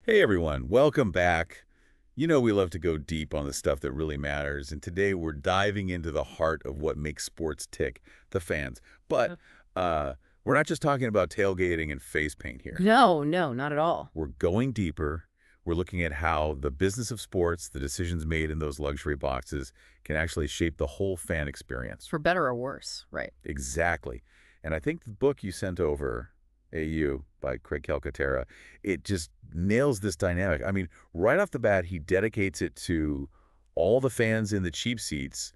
Hey everyone, welcome back. You know we love to go deep on the stuff that really matters, and today we're diving into the heart of what makes sports tick, the fans. But we're not just talking about tailgating and face paint here. No, not at all. We're going deeper. We're looking at how the business of sports, the decisions made in those luxury boxes, can actually shape the whole fan experience. For better or worse, right? Exactly. And I think the book you sent over, AU, by Craig Calcaterra, it just nails this dynamic. I mean, right off the bat, he dedicates it to all the fans in the cheap seats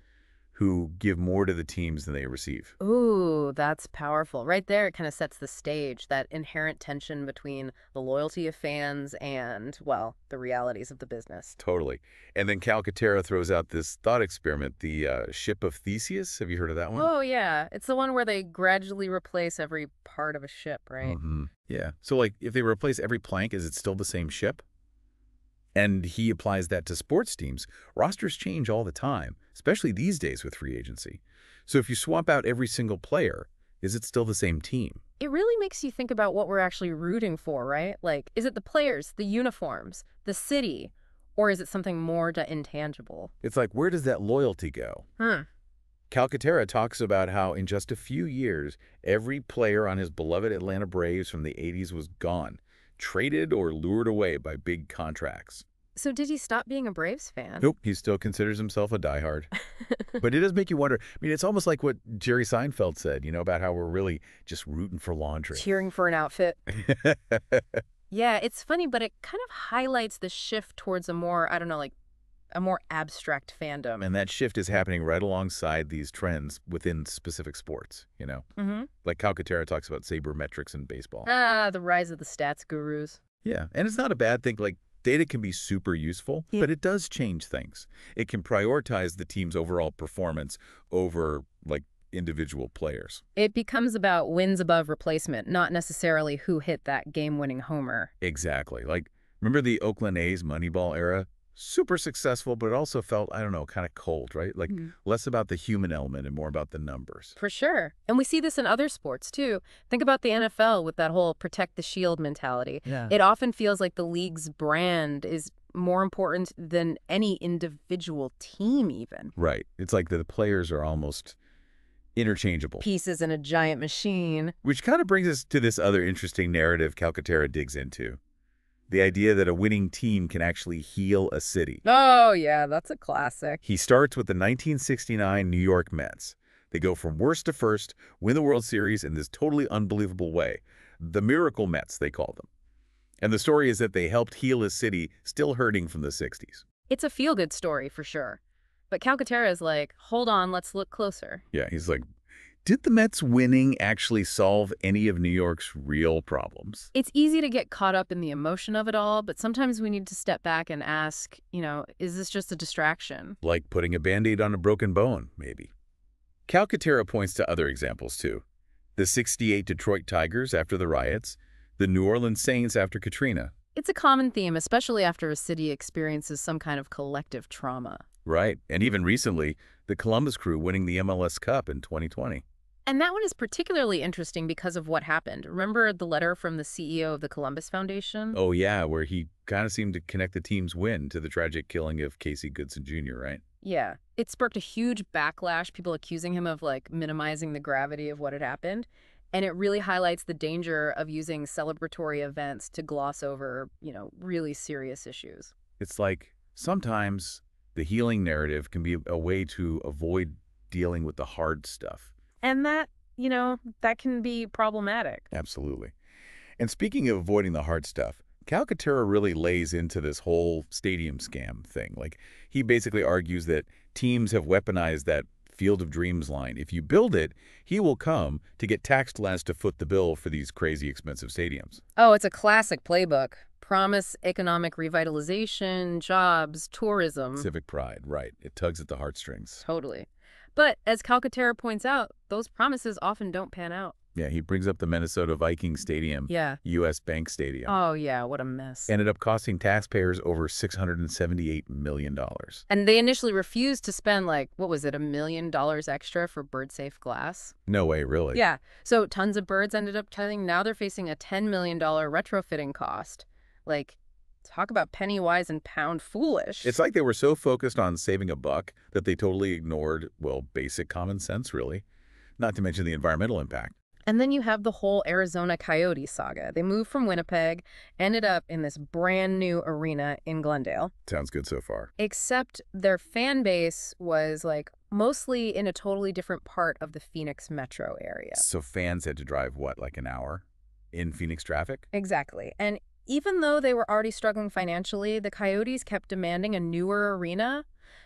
who give more to the teams than they receive. Ooh, that's powerful. Right there, it kind of sets the stage, that inherent tension between the loyalty of fans and, well, the realities of the business. Totally. And then Calcaterra throws out this thought experiment, the ship of Theseus. Have you heard of that one? Oh, yeah. It's the one where they gradually replace every part of a ship, right? Yeah. So, like, if they replace every plank, is it still the same ship? And he applies that to sports teams. Rosters change all the time, especially these days with free agency. So if you swap out every single player, is it still the same team? It really makes you think about what we're actually rooting for, right? Like, is it the players, the uniforms, the city, or is it something more intangible? It's like, where does that loyalty go? Calcaterra talks about how in just a few years, every player on his beloved Atlanta Braves from the 80s was gone, traded or lured away by big contracts. So did he stop being a Braves fan? Nope, he still considers himself a diehard. But it does make you wonder. I mean, it's almost like what Jerry Seinfeld said, about how we're really just rooting for laundry. Cheering for an outfit. Yeah, it's funny, but it kind of highlights the shift towards a more, I don't know, like a more abstract fandom. And that shift is happening right alongside these trends within specific sports, Like Calcaterra talks about sabermetrics in baseball. The rise of the stats gurus. Yeah, and it's not a bad thing. Like, data can be super useful, but it does change things. It can prioritize the team's overall performance over, like, individual players. It becomes about wins above replacement, not necessarily who hit that game-winning homer. Exactly. Like, remember the Oakland A's Moneyball era? Super successful, but it also felt, I don't know, kind of cold, right? Like, less about the human element and more about the numbers. For sure. And we see this in other sports, too. Think about the NFL with that whole protect the shield mentality. Yeah. It often feels like the league's brand is more important than any individual team, even. Right. It's like the players are almost interchangeable. Pieces in a giant machine. Which kind of brings us to this other interesting narrative Calcaterra digs into. The idea that a winning team can actually heal a city. Oh, yeah, that's a classic. He starts with the 1969 New York Mets. They go from worst to first, win the World Series in this totally unbelievable way. The Miracle Mets, they call them. And the story is that they helped heal a city still hurting from the 60s. It's a feel-good story, for sure. But Calcaterra is like, hold on, let's look closer. Yeah, he's like, did the Mets winning actually solve any of New York's real problems? It's easy to get caught up in the emotion of it all, but sometimes we need to step back and ask, is this just a distraction? Like putting a Band-Aid on a broken bone, maybe. Calcaterra points to other examples, too. The '68 Detroit Tigers after the riots, the New Orleans Saints after Katrina. It's a common theme, especially after a city experiences some kind of collective trauma. Right, and even recently, the Columbus Crew winning the MLS Cup in 2020. And that one is particularly interesting because of what happened. Remember the letter from the CEO of the Columbus Foundation? Oh, yeah, where he kind of seemed to connect the team's win to the tragic killing of Casey Goodson Jr., right? Yeah. It sparked a huge backlash, people accusing him of, minimizing the gravity of what had happened. And it really highlights the danger of using celebratory events to gloss over, really serious issues. It's like sometimes the healing narrative can be a way to avoid dealing with the hard stuff. And that, that can be problematic. Absolutely. And speaking of avoiding the hard stuff, Calcaterra really lays into this whole stadium scam thing. Like, he basically argues that teams have weaponized that Field of Dreams line. If you build it, he will come to get taxed less to foot the bill for these crazy expensive stadiums. Oh, it's a classic playbook. Promise economic revitalization, jobs, tourism. Civic pride, right. It tugs at the heartstrings. Totally. But as Calcaterra points out, those promises often don't pan out. Yeah, he brings up the Minnesota Vikings Stadium, Yeah. U.S. Bank Stadium. Oh, yeah, what a mess. Ended up costing taxpayers over $678 million. And they initially refused to spend, what was it, $1 million extra for bird-safe glass? No way, really? Yeah, so tons of birds ended up cutting. Now they're facing a $10 million retrofitting cost. Talk about penny wise and pound foolish. It's like they were so focused on saving a buck that they totally ignored, well, basic common sense, really. Not to mention the environmental impact. And then you have the whole Arizona Coyote saga. They moved from Winnipeg, ended up in this brand new arena in Glendale. Sounds good so far. Except their fan base was like mostly in a totally different part of the Phoenix metro area. So fans had to drive, what, like an hour in Phoenix traffic? Exactly. And even though they were already struggling financially, the Coyotes kept demanding a newer arena,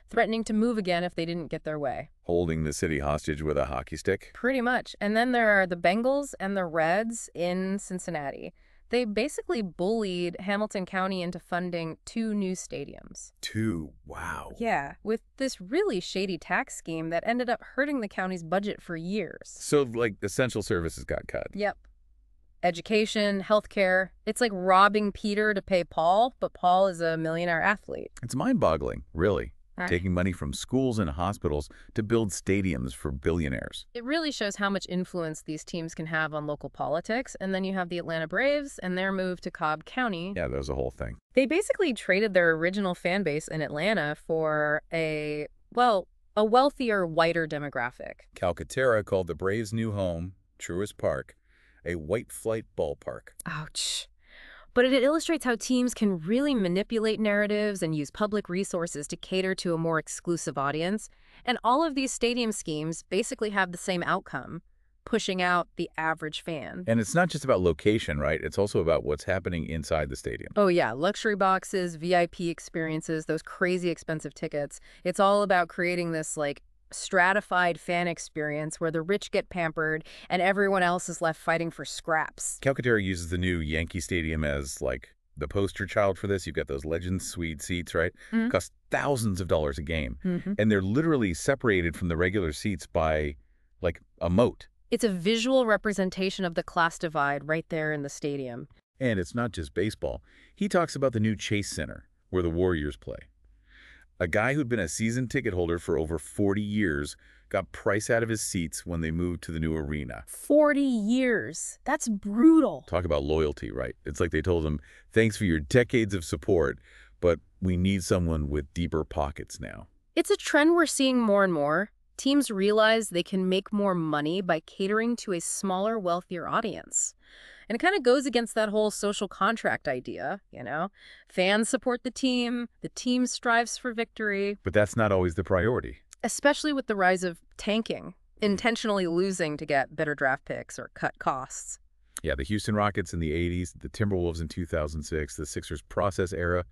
threatening to move again if they didn't get their way. Holding the city hostage with a hockey stick? Pretty much. And then there are the Bengals and the Reds in Cincinnati. They basically bullied Hamilton County into funding 2 new stadiums. 2? Wow. Yeah, with this really shady tax scheme that ended up hurting the county's budget for years. So, like, essential services got cut. Yep. Education, healthcare. It's like robbing Peter to pay Paul, but Paul is a millionaire athlete. It's mind-boggling, really. Taking money from schools and hospitals to build stadiums for billionaires. It really shows how much influence these teams can have on local politics. And then you have the Atlanta Braves and their move to Cobb County. Yeah, that was a whole thing. They basically traded their original fan base in Atlanta for a wealthier, whiter demographic. Calcaterra called the Braves' new home, Truist Park, a white flight ballpark. Ouch. But it illustrates how teams can really manipulate narratives and use public resources to cater to a more exclusive audience. And all of these stadium schemes basically have the same outcome, pushing out the average fan. And it's not just about location, right? It's also about what's happening inside the stadium. Oh yeah, luxury boxes, VIP experiences, those crazy expensive tickets. It's all about creating this like stratified fan experience where the rich get pampered and everyone else is left fighting for scraps. Calcaterra uses the new Yankee Stadium as, like, the poster child for this. You've got those Legends Suite seats, right? Cost thousands of dollars a game. And they're literally separated from the regular seats by, like, a moat. It's a visual representation of the class divide right there in the stadium. And it's not just baseball. He talks about the new Chase Center, where the Warriors play. A guy who'd been a season ticket holder for over 40 years got priced out of his seats when they moved to the new arena. 40 years. That's brutal. Talk about loyalty, right? It's like they told him, thanks for your decades of support, but we need someone with deeper pockets now. It's a trend we're seeing more and more. Teams realize they can make more money by catering to a smaller, wealthier audience. And it kind of goes against that whole social contract idea, you know? Fans support the team strives for victory. But that's not always the priority. Especially with the rise of tanking, intentionally losing to get better draft picks or cut costs. Yeah, the Houston Rockets in the 80s, the Timberwolves in 2006, the Sixers process era,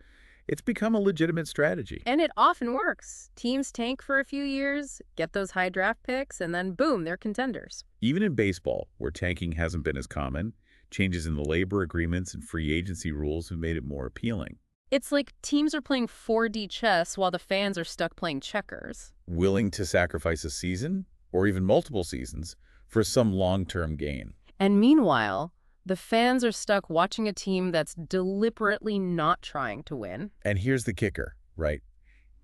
it's become a legitimate strategy. And it often works. Teams tank for a few years, get those high draft picks, and then boom, they're contenders. Even in baseball, where tanking hasn't been as common, changes in the labor agreements and free agency rules have made it more appealing. It's like teams are playing 4D chess while the fans are stuck playing checkers. Willing to sacrifice a season, or even multiple seasons, for some long-term gain. And meanwhile, the fans are stuck watching a team that's deliberately not trying to win. And here's the kicker, right?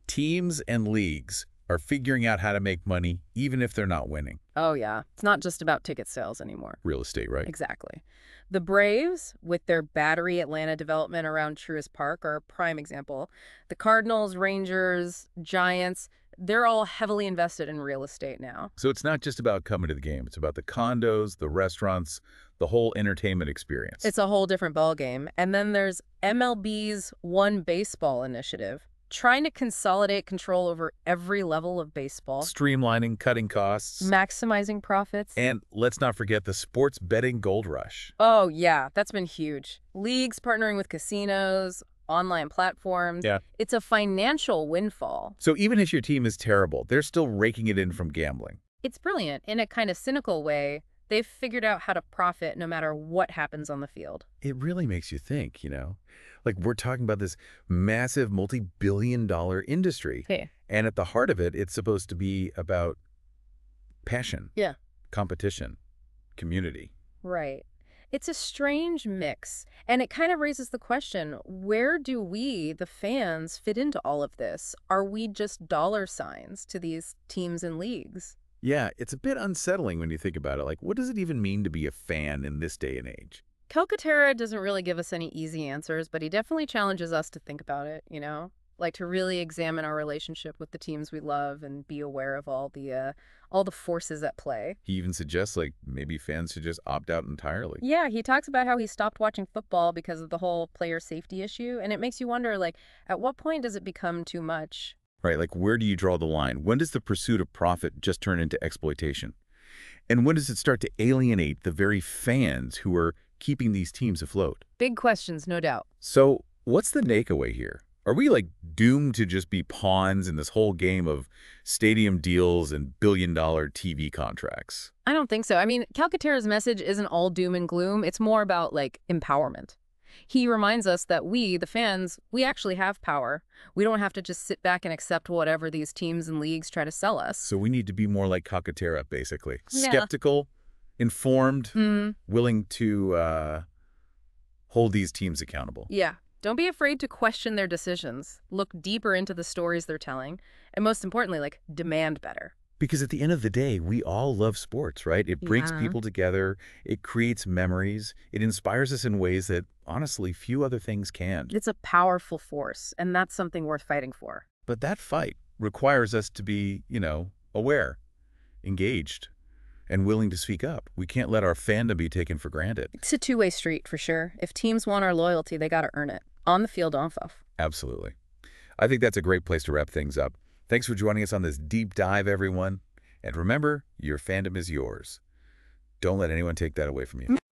Teams and leagues are figuring out how to make money even if they're not winning. Oh yeah, it's not just about ticket sales anymore. Real estate, right? Exactly. The Braves, with their Battery Atlanta development around Truist Park, are a prime example. The Cardinals, Rangers, Giants, they're all heavily invested in real estate now. So it's not just about coming to the game. It's about the condos, the restaurants, the whole entertainment experience. It's a whole different ballgame. And then there's MLB's One Baseball initiative, trying to consolidate control over every level of baseball. Streamlining, cutting costs. Maximizing profits. And let's not forget the sports betting gold rush. Oh, yeah, that's been huge. Leagues partnering with casinos, online platforms. Yeah. It's a financial windfall. So even if your team is terrible, they're still raking it in from gambling. It's brilliant. In a kind of cynical way, they've figured out how to profit no matter what happens on the field. It really makes you think, you know? Like, we're talking about this massive multi-billion-dollar industry. Okay. And at the heart of it, it's supposed to be about passion. Yeah. Competition. Community. Right. It's a strange mix. And it kind of raises the question, where do we, the fans, fit into all of this? Are we just dollar signs to these teams and leagues? Yeah, it's a bit unsettling when you think about it. Like, what does it even mean to be a fan in this day and age? Calcaterra doesn't really give us any easy answers, but he definitely challenges us to think about it, like to really examine our relationship with the teams we love and be aware of all the forces at play. He even suggests, like, maybe fans should just opt out entirely. Yeah, he talks about how he stopped watching football because of the whole player safety issue, and it makes you wonder, like, at what point does it become too much? Right, like, where do you draw the line? When does the pursuit of profit just turn into exploitation? And when does it start to alienate the very fans who are keeping these teams afloat? Big questions, no doubt. So, what's the takeaway here? Are we, like, doomed to just be pawns in this whole game of stadium deals and billion-dollar TV contracts? I don't think so. I mean, Calcaterra's message isn't all doom and gloom. It's more about, like, empowerment. He reminds us that we, the fans, we actually have power. We don't have to just sit back and accept whatever these teams and leagues try to sell us. So we need to be more like Calcaterra, basically. Yeah. Skeptical, informed, willing to hold these teams accountable. Yeah. Don't be afraid to question their decisions. Look deeper into the stories they're telling. And most importantly, like, demand better. Because at the end of the day, we all love sports, right? It brings people together. It creates memories. It inspires us in ways that, honestly, few other things can. It's a powerful force, and that's something worth fighting for. But that fight requires us to be, aware, engaged, and willing to speak up. We can't let our fandom be taken for granted. It's a two-way street, for sure. If teams want our loyalty, they got to earn it. On the field, off of. Absolutely. I think that's a great place to wrap things up. Thanks for joining us on this deep dive, everyone. And remember, your fandom is yours. Don't let anyone take that away from you.